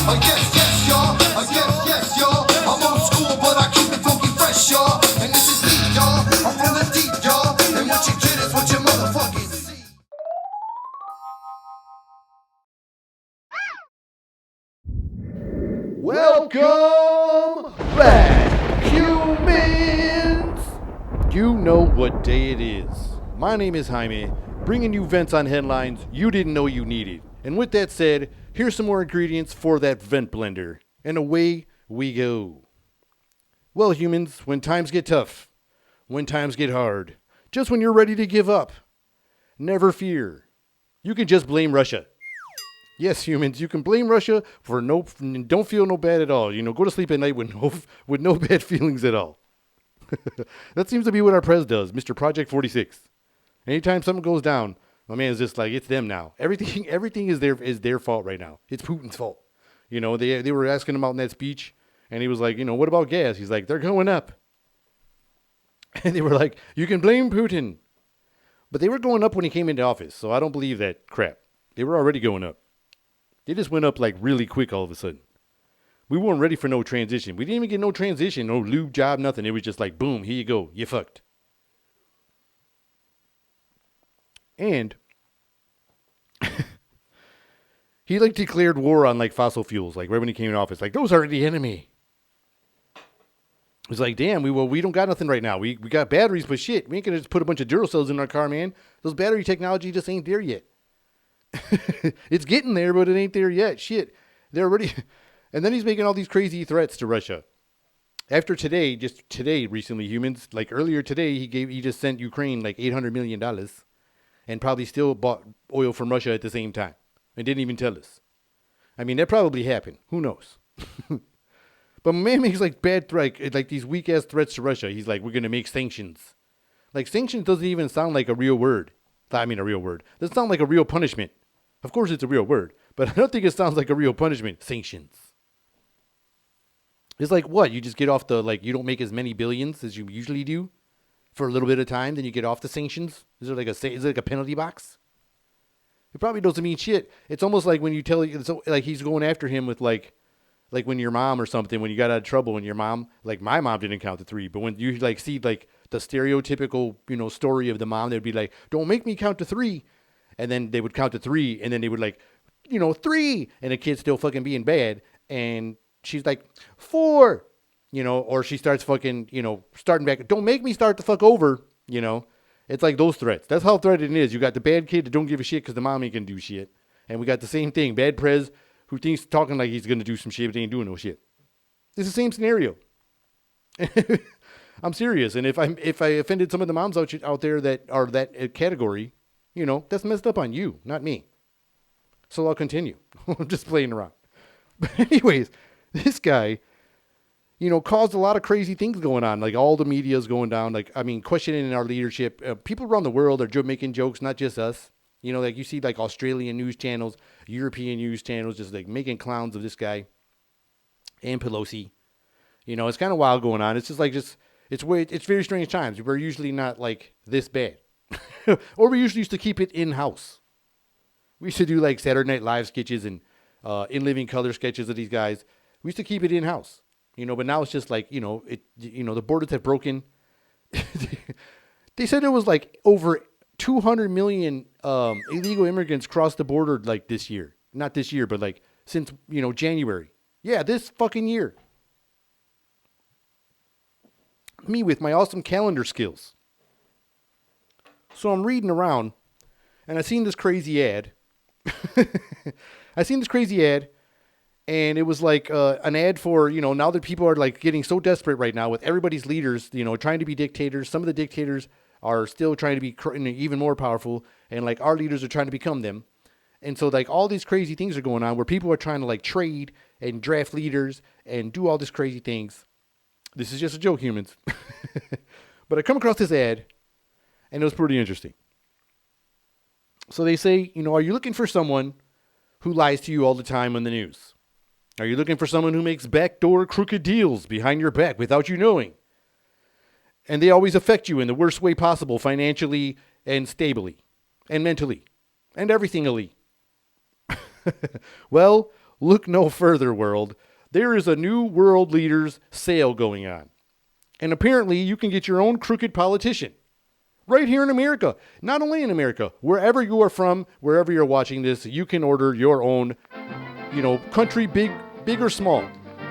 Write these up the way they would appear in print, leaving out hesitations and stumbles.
Yes, y'all. Yes, y'all. I'm old school, but I keep it funky fresh, y'all. And this is deep, y'all. I'm from the deep, y'all. And what you get is what you motherfucking see. Welcome back, humans! You know what day it is. My name is Jaime, bringing you vents on headlines you didn't know you needed. And with that said, here's some more ingredients for that vent blender. And away we go. Well, humans, when times get tough, when times get hard, just when you're ready to give up, never fear. You can just blame Russia. Yes, humans, you can blame Russia for don't feel no bad at all. You know, go to sleep at night with no bad feelings at all. That seems to be what our prez does, Mr. Project 46. Anytime something goes down, my man is just like, it's them now. Everything is their fault right now. It's Putin's fault. You know, they were asking him out in that speech, and he was like, you know, what about gas? He's like, they're going up. And they were like, you can blame Putin. But they were going up when he came into office, so I don't believe that crap. They were already going up. They just went up like really quick all of a sudden. We weren't ready for no transition. We didn't even get no transition, no lube job, nothing. It was just like, boom, here you go. You fucked. And he like declared war on like fossil fuels, like right when he came in office. Like, those are the enemy. It was like, damn, we don't got nothing right now. We got batteries, but shit, we ain't gonna just put a bunch of Duracells in our car, man. Those battery technology just ain't there yet. It's getting there, but it ain't there yet. Shit. They're already. And then he's making all these crazy threats to Russia. After today, just today, recently, humans, like earlier today, he just sent Ukraine like $800 million and probably still bought oil from Russia at the same time and didn't even tell us. I mean, that probably happened. Who knows? But my man makes like like these weak ass threats to Russia. He's like, we're going to make sanctions. Like, sanctions doesn't even sound like a real word. I mean, a real word. Doesn't sound like a real punishment. Of course it's a real word, but I don't think it sounds like a real punishment. Sanctions. It's like what? You just get off you don't make as many billions as you usually do for a little bit of time, then you get off the sanctions? Is it like a penalty box? It probably doesn't mean shit. It's almost like when you tell, like he's going after him with like when your mom or something, when you got out of trouble, when your mom, like my mom didn't count to 3, but when you like see like the stereotypical, story of the mom, they'd be like, don't make me count to 3. And then they would count to 3, and then they would like, 3, and the kid's still fucking being bad, and she's like, 4, or she starts fucking, starting back. Don't make me start the fuck over, It's like those threats. That's how threatening it is. You got the bad kid that don't give a shit because the mom ain't gonna do shit, and we got the same thing, bad prez who thinks talking like he's gonna do some shit but ain't doing no shit. It's the same scenario. I'm serious, and if I offended some of the moms out there that are that category. That's messed up on you, not me. So I'll continue. I'm just playing around. But anyways, this guy, caused a lot of crazy things going on. Like all the media's going down. Like, I mean, questioning our leadership. People around the world are making jokes, not just us. Like you see like Australian news channels, European news channels, just like making clowns of this guy and Pelosi. It's kind of wild going on. It's just like, it's very strange times. We're usually not like this bad. Or we usually used to keep it in-house. We used to do like Saturday Night Live sketches and in living color sketches of these guys. We used to keep it in-house, but now it's just like, the borders have broken. They said it was like over 200 million illegal immigrants crossed the border like this year. Not this year, but like since, January. Yeah, this fucking year. Me with my awesome calendar skills. So I'm reading around, and I seen this crazy ad. And it was like an ad for, now that people are like getting so desperate right now with everybody's leaders, trying to be dictators. Some of the dictators are still trying to be even more powerful, and like our leaders are trying to become them. And so like all these crazy things are going on where people are trying to like trade and draft leaders and do all these crazy things. This is just a joke, humans. But I come across this ad. And it was pretty interesting. So they say, are you looking for someone who lies to you all the time on the news? Are you looking for someone who makes backdoor crooked deals behind your back without you knowing? And they always affect you in the worst way possible, financially and stably and mentally and everythingly. Well, look no further, world. There is a new world leaders sale going on. And apparently you can get your own crooked politician right here in America. Not only in America, wherever you are from, wherever you're watching this, you can order your own, country, big or small.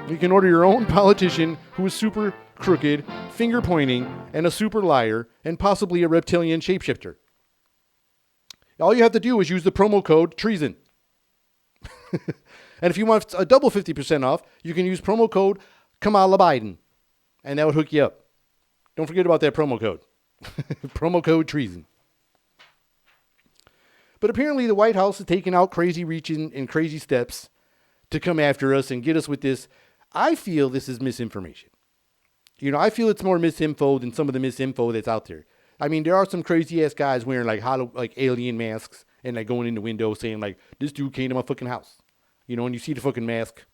You can order your own politician who is super crooked, finger pointing, and a super liar, and possibly a reptilian shapeshifter. All you have to do is use the promo code treason. And if you want a double 50% off, you can use promo code Kamala Biden, and that would hook you up. Don't forget about that promo code. Promo code treason. But apparently the White House is taking out crazy reaching and crazy steps to come after us and get us with this. I feel this is misinformation. I feel it's more misinfo than some of the misinfo that's out there. I mean, there are some crazy ass guys wearing like alien masks and like going in the window saying like, this dude came to my fucking house. And you see the fucking mask.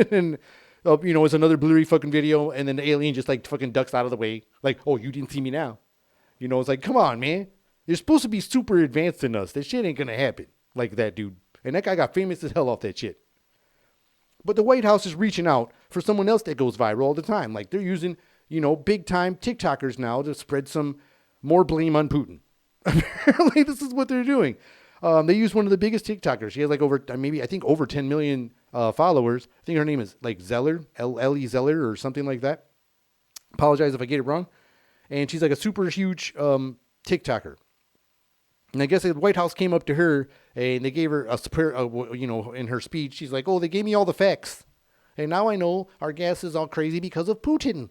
And, it's another blurry fucking video. And then the alien just like fucking ducks out of the way. Like, oh, you didn't see me now. It's like, come on, man. You're supposed to be super advanced than us. That shit ain't going to happen like that dude. And that guy got famous as hell off that shit. But the White House is reaching out for someone else that goes viral all the time. Like they're using, big time TikTokers now to spread some more blame on Putin. Apparently this is what they're doing. They use one of the biggest TikTokers. She has like over 10 million followers. I think her name is like Zeller, L-E Zeller or something like that. Apologize if I get it wrong. And she's like a super huge TikToker. And I guess the White House came up to her and they gave her in her speech, she's like, oh, they gave me all the facts. And now I know our gas is all crazy because of Putin.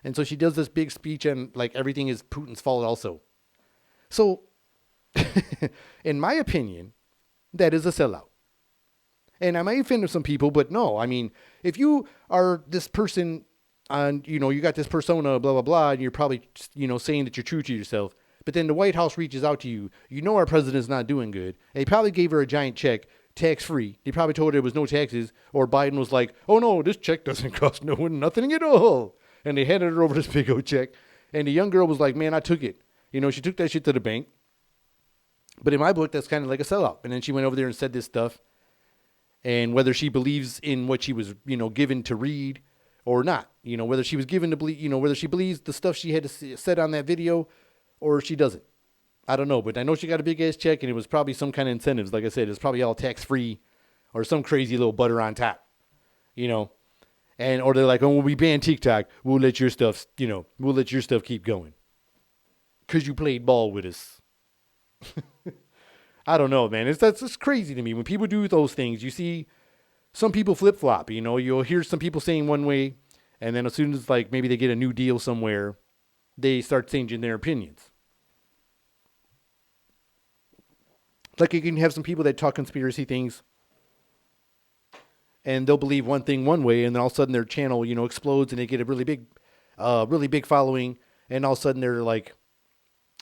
And so she does this big speech and like everything is Putin's fault also. So in my opinion, that is a sellout. And I may offend some people, but no, I mean, if you are this person and, you got this persona, blah, blah, blah, and you're probably, saying that you're true to yourself, but then the White House reaches out to you, our president's not doing good. They probably gave her a giant check, tax-free. They probably told her there was no taxes, or Biden was like, oh no, this check doesn't cost no one nothing at all. And they handed her over this big old check. And the young girl was like, man, I took it. She took that shit to the bank. But in my book, that's kind of like a sellout. And then she went over there and said this stuff. And whether she believes in what she was, given to read or not, whether she was given to believe, whether she believes the stuff she had to said on that video or she doesn't. I don't know. But I know she got a big ass check and it was probably some kind of incentives. Like I said, it's probably all tax free or some crazy little butter on top, or they're like, oh, when we ban TikTok, we'll let your stuff, keep going. Cause you played ball with us. I don't know, man. That's just crazy to me. When people do those things, you see some people flip-flop, you'll hear some people saying one way, and then as soon as like maybe they get a new deal somewhere, they start changing their opinions. Like you can have some people that talk conspiracy things, and they'll believe one thing one way, and then all of a sudden their channel, explodes, and they get a really big following, and all of a sudden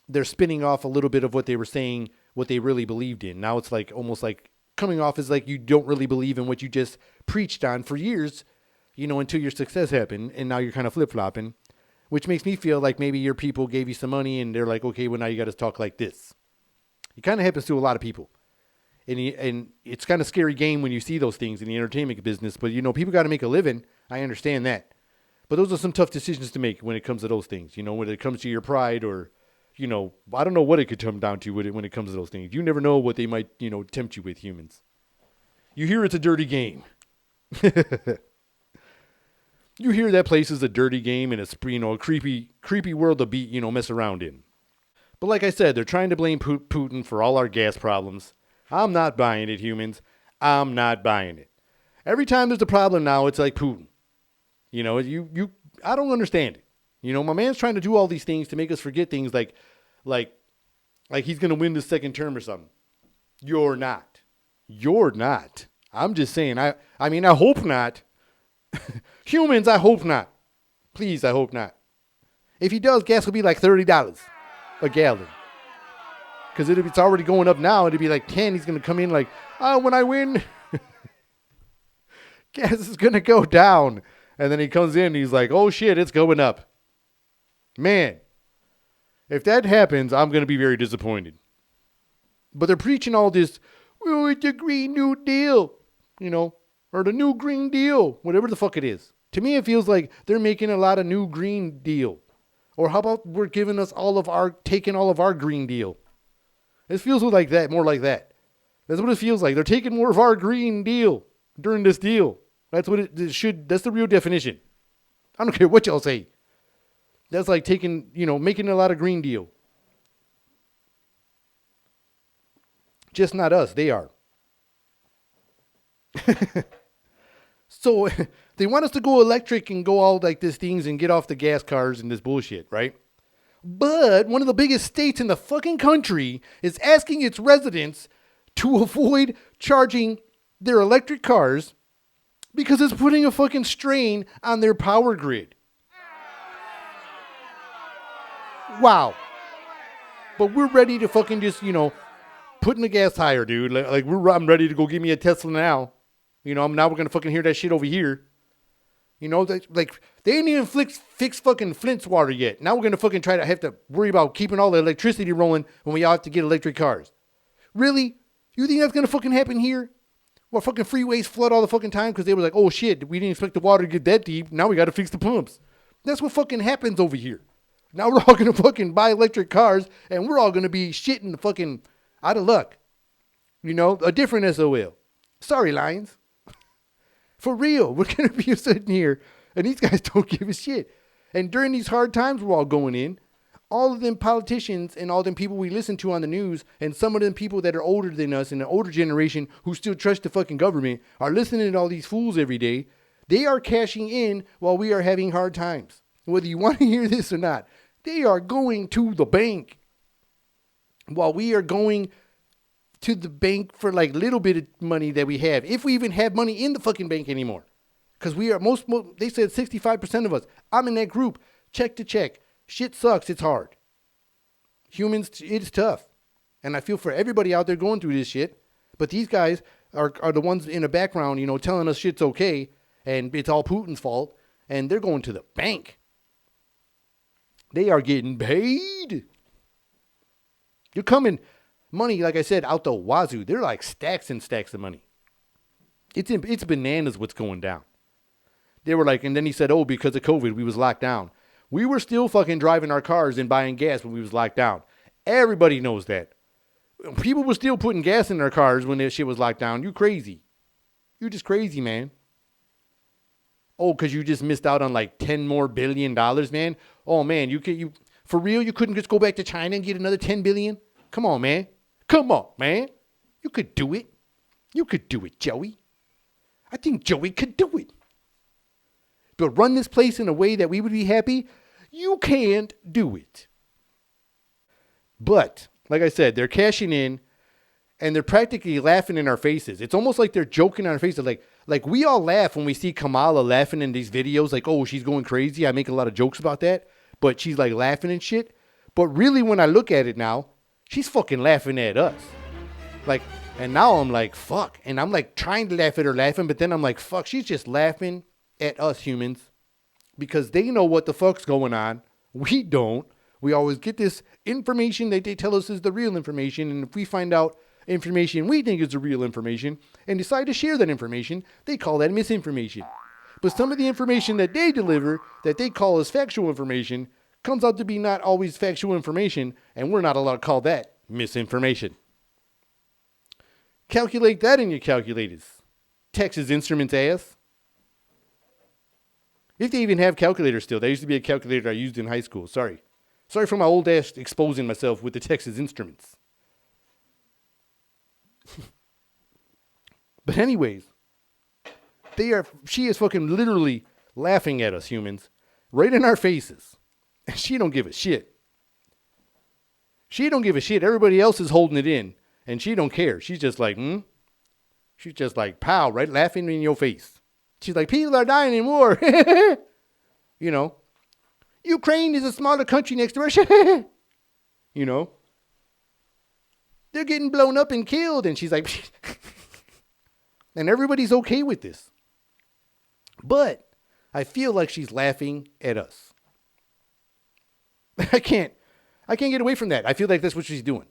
they're spinning off a little bit of what they were saying, what they really believed in. Now it's like almost like coming off as like you don't really believe in what you just preached on for years, until your success happened, and now you're kind of flip-flopping, which makes me feel like maybe your people gave you some money and they're like, okay, well now you got to talk like this. It kind of happens to a lot of people. And it's kind of scary game when you see those things in the entertainment business, but people got to make a living. I understand that. But those are some tough decisions to make when it comes to those things, when it comes to your pride or, I don't know what it could come down to when it comes to those things. You never know what they might, tempt you with, humans. You hear it's a dirty game. You hear that place is a dirty game and it's, a creepy world to be, mess around in. But like I said, they're trying to blame Putin for all our gas problems. I'm not buying it, humans. I'm not buying it. Every time there's a problem now, it's like Putin. I don't understand it. My man's trying to do all these things to make us forget things like he's going to win the second term or something. You're not. You're not. I'm just saying, I hope not. Humans, I hope not. Please, I hope not. If he does, gas will be like $30 a gallon. Because it's already going up now. It'd be like 10. He's going to come in like, oh, when I win, gas is going to go down. And then he comes in and he's like, oh shit, it's going up. Man, if that happens, I'm going to be very disappointed. But they're preaching all this, oh, it's a Green New Deal. or the new Green Deal, whatever the fuck it is. To me, it feels like they're making a lot of new Green Deal. Or how about we're giving us taking all of our Green Deal? It feels like that, more like that. That's what it feels like. They're taking more of our Green Deal during this deal. That's what it should, that's the real definition. I don't care what y'all say. That's like taking, making a lot of Green Deal. Just not us, they are. So they want us to go electric and go all like these things and get off the gas cars and this bullshit, right? But one of the biggest states in the fucking country is asking its residents to avoid charging their electric cars because it's putting a fucking strain on their power grid. Wow. But we're ready to fucking just, put in the gas higher, dude. I'm ready to go give me a Tesla now. Now we're going to fucking hear that shit over here. They ain't even fix fucking Flint's water yet. Now we're going to fucking have to worry about keeping all the electricity rolling when we all have to get electric cars. Really? You think that's going to fucking happen here? Well, fucking freeways flood all the fucking time because they were like, oh shit, we didn't expect the water to get that deep. Now we got to fix the pumps. That's what fucking happens over here. Now we're all going to fucking buy electric cars and we're all going to be shitting the fucking out of luck. A different SOL. Sorry, Lions. For real, we're going to be sitting here, and these guys don't give a shit. And during these hard times we're all going in, all of them politicians and all them people we listen to on the news, and some of them people that are older than us in the older generation who still trust the fucking government are listening to all these fools every day. They are cashing in while we are having hard times. Whether you want to hear this or not, they are going to the bank while we are going to the bank for like little bit of money that we have, if we even have money in the fucking bank anymore. Because we are they said 65% of us. I'm in that group. Check to check. Shit sucks. It's hard. Humans, it's tough. And I feel for everybody out there going through this shit. But these guys are the ones in the background, telling us shit's okay and it's all Putin's fault. And they're going to the bank. They are getting paid. You're coming. Money, like I said, out the wazoo. They're like stacks and stacks of money. It's bananas what's going down. They were like, and then he said, oh, because of COVID, we was locked down. We were still fucking driving our cars and buying gas when we was locked down. Everybody knows that. People were still putting gas in their cars when their shit was locked down. You crazy. You just crazy, man. Oh, because you just missed out on like $10 more billion, man. Oh, man, you for real? You couldn't just go back to China and get another $10 billion? Come on, man. Come on, man. You could do it. You could do it, Joey. I think Joey could do it. But run this place in a way that we would be happy? You can't do it. But, like I said, they're cashing in and they're practically laughing in our faces. It's almost like they're joking on our faces. Like we all laugh when we see Kamala laughing in these videos. Like, oh, she's going crazy. I make a lot of jokes about that. But she's like laughing and shit. But really, when I look at it now, she's fucking laughing at us. Like, and now I'm like, fuck. And I'm like trying to laugh at her laughing, but then I'm like, fuck, she's just laughing at us humans because they know what the fuck's going on. We don't. We always get this information that they tell us is the real information. And if we find out information we think is the real information and decide to share that information, they call that misinformation. But some of the information that they deliver that they call as factual information comes out to be not always factual information, and we're not allowed to call that misinformation. Calculate that in your calculators. Texas Instruments ass. If they even have calculators still. There used to be a calculator I used in high school. Sorry for my old ass exposing myself with the Texas Instruments. But anyways, she is fucking literally laughing at us humans right in our faces. And she don't give a shit. She don't give a shit. Everybody else is holding it in. And she don't care. She's just like, She's just like, pow, right? Laughing in your face. She's like, people are dying in war. Ukraine is a smaller country next to Russia. They're getting blown up and killed. And she's like, and everybody's okay with this. But I feel like she's laughing at us. I can't get away from that. I feel like that's what she's doing.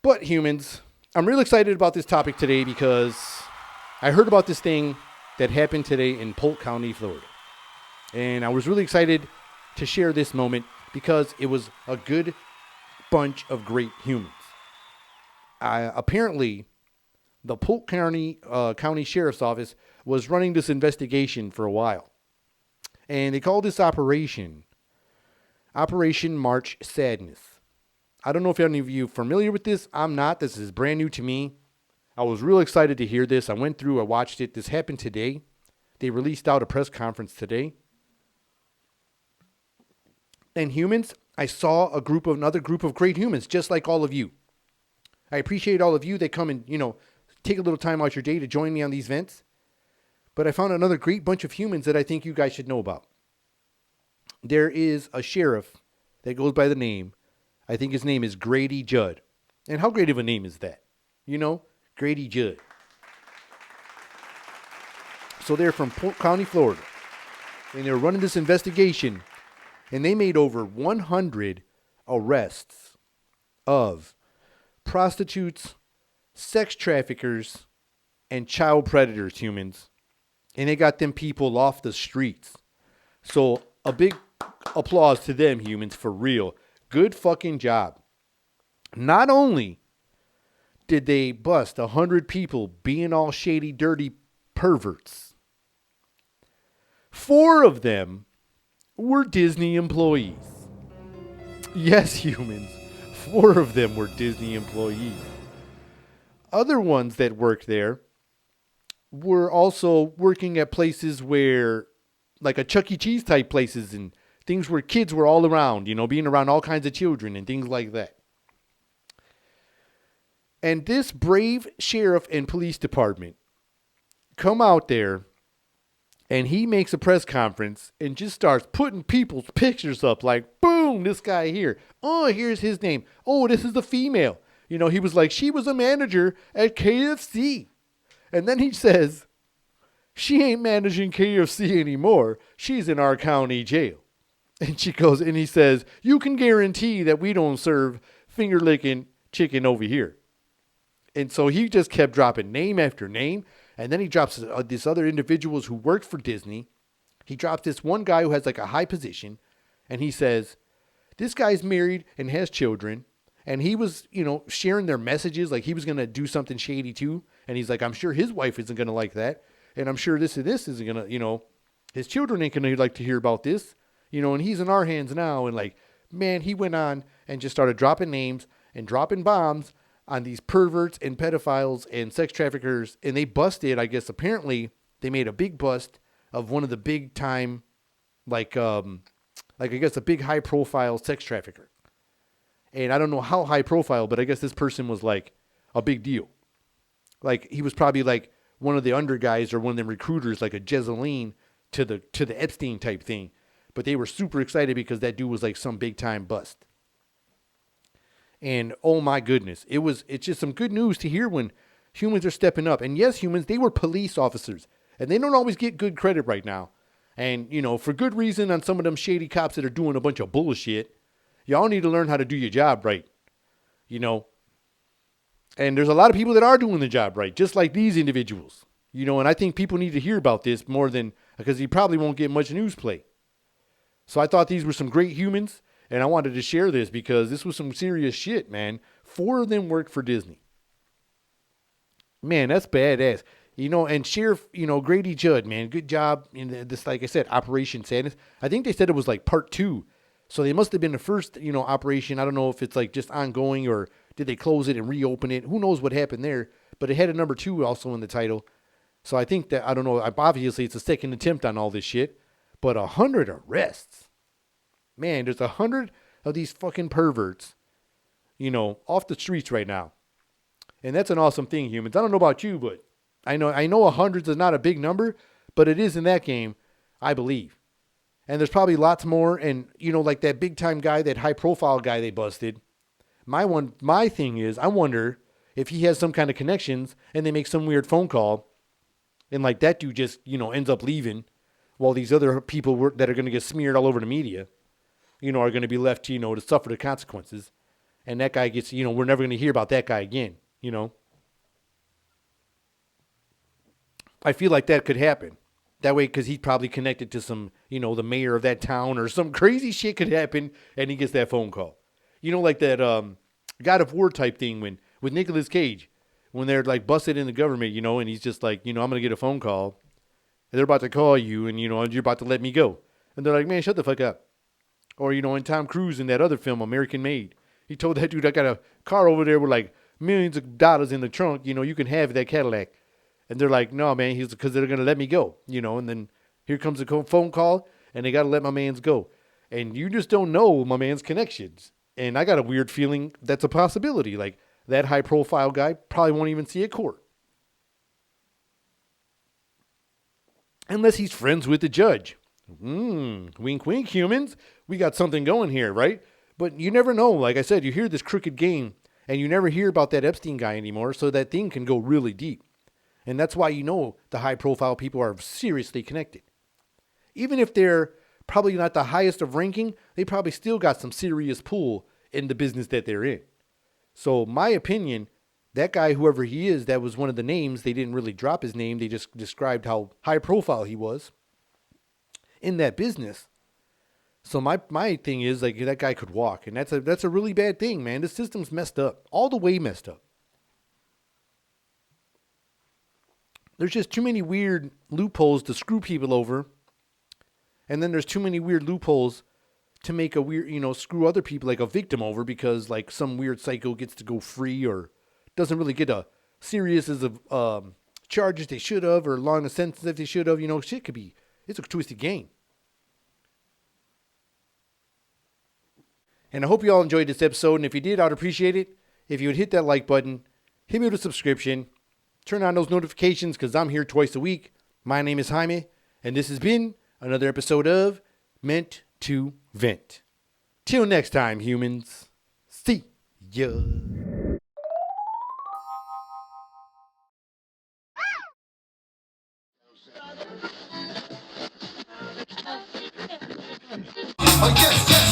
But humans, I'm real excited about this topic today because I heard about this thing that happened today in Polk County, Florida. And I was really excited to share this moment because it was a good bunch of great humans. Apparently, the Polk County Sheriff's Office was running this investigation for a while. And they called this Operation March Sadness. I don't know if any of you are familiar with this. I'm not. This is brand new to me. I was real excited to hear this. I watched it. This happened today. They released out a press conference today. And humans, I saw another group of great humans, just like all of you. I appreciate all of you that come and, take a little time out your day to join me on these events. But I found another great bunch of humans that I think you guys should know about. There is a sheriff that goes by the name, I think his name is Grady Judd. And how great of a name is that? Grady Judd. So they're from Polk County, Florida. And they're running this investigation. And they made over 100 arrests of prostitutes, sex traffickers, and child predators, humans. And they got them people off the streets. So a big applause to them, humans, for real. Good fucking job. Not only did they bust 100 people being all shady, dirty perverts, 4 of them were Disney employees. Yes, humans, 4 of them were Disney employees. Other ones that worked there were also working at places where, like a Chuck E. Cheese type places and things where kids were all around, being around all kinds of children and things like that. And this brave sheriff and police department come out there and he makes a press conference and just starts putting people's pictures up like, boom, this guy here. Oh, here's his name. Oh, this is the female. He was like, she was a manager at KFC. And then he says, she ain't managing KFC anymore. She's in our county jail. And he says, you can guarantee that we don't serve finger-licking chicken over here. And so he just kept dropping name after name. And then he drops these other individuals who worked for Disney. He drops this one guy who has like a high position. And he says, this guy's married and has children. And he was, sharing their messages like he was going to do something shady too. And he's like, I'm sure his wife isn't going to like that. And I'm sure this isn't going to, his children ain't going to like to hear about this. And he's in our hands now. And like, man, he went on and just started dropping names and dropping bombs on these perverts and pedophiles and sex traffickers. And they busted, I guess, apparently they made a big bust of one of the big time, I guess a big high profile sex trafficker. And I don't know how high profile, but I guess this person was like a big deal. Like he was probably like one of the under guys or one of them recruiters, like a Jezeline to the Epstein type thing. But they were super excited because that dude was like some big time bust. And oh my goodness, it's just some good news to hear when humans are stepping up. And yes, humans, they were police officers and they don't always get good credit right now. And, for good reason on some of them shady cops that are doing a bunch of bullshit. Y'all need to learn how to do your job right. And there's a lot of people that are doing the job right, just like these individuals. And I think people need to hear about this more than, because he probably won't get much news play. So I thought these were some great humans, and I wanted to share this because this was some serious shit, man. 4 of them worked for Disney. Man, that's badass. And Sheriff, Grady Judd, man, good job in this, like I said, Operation Sadness. I think they said it was like part 2. So they must have been the first, operation. I don't know if it's like just ongoing or did they close it and reopen it? Who knows what happened there? But it had a number 2 also in the title. So I think that, I don't know, obviously it's a second attempt on all this shit. But 100 arrests. Man, there's 100 of these fucking perverts, off the streets right now. And that's an awesome thing, humans. I don't know about you, but I know 100 is not a big number, but it is in that game, I believe. And there's probably lots more. And, like that big time guy, that high profile guy they busted. My thing is, I wonder if he has some kind of connections and they make some weird phone call and like that dude just, ends up leaving. While these other people that are going to get smeared all over the media, are going to be left, to suffer the consequences. And that guy gets, we're never going to hear about that guy again, I feel like that could happen. That way, because he's probably connected to some, the mayor of that town or some crazy shit could happen, and he gets that phone call. Like that God of War type thing when with Nicolas Cage, when they're like busted in the government, and he's just like, I'm gonna get a phone call, and they're about to call you, and you're about to let me go, and they're like, man, shut the fuck up. Or in Tom Cruise in that other film, American Made, he told that dude, I got a car over there with like millions of dollars in the trunk, you can have that Cadillac. And they're like, no, man, he's because they're going to let me go, and then here comes a phone call and they got to let my man's go. And you just don't know my man's connections. And I got a weird feeling that's a possibility. Like that high profile guy probably won't even see a court. Unless he's friends with the judge. Wink, wink, humans. We got something going here, right? But you never know. Like I said, you hear this crooked game and you never hear about that Epstein guy anymore. So that thing can go really deep. And that's why the high-profile people are seriously connected. Even if they're probably not the highest of ranking, they probably still got some serious pull in the business that they're in. So my opinion, that guy, whoever he is, that was one of the names. They didn't really drop his name. They just described how high-profile he was in that business. So my thing is, like, that guy could walk. And that's a really bad thing, man. The system's messed up. All the way messed up. There's just too many weird loopholes to screw people over. And then there's too many weird loopholes to make a weird, screw other people like a victim over because like some weird psycho gets to go free or doesn't really get a serious as of charges they should have or long a sentence that they should have. Shit could be, it's a twisted game. And I hope you all enjoyed this episode. And if you did, I'd appreciate it if you would hit that like button, hit me with a subscription. Turn on those notifications because I'm here twice a week. My name is Jaime, and this has been another episode of Meant to Vent. Till next time, humans. See ya. Yes, yes.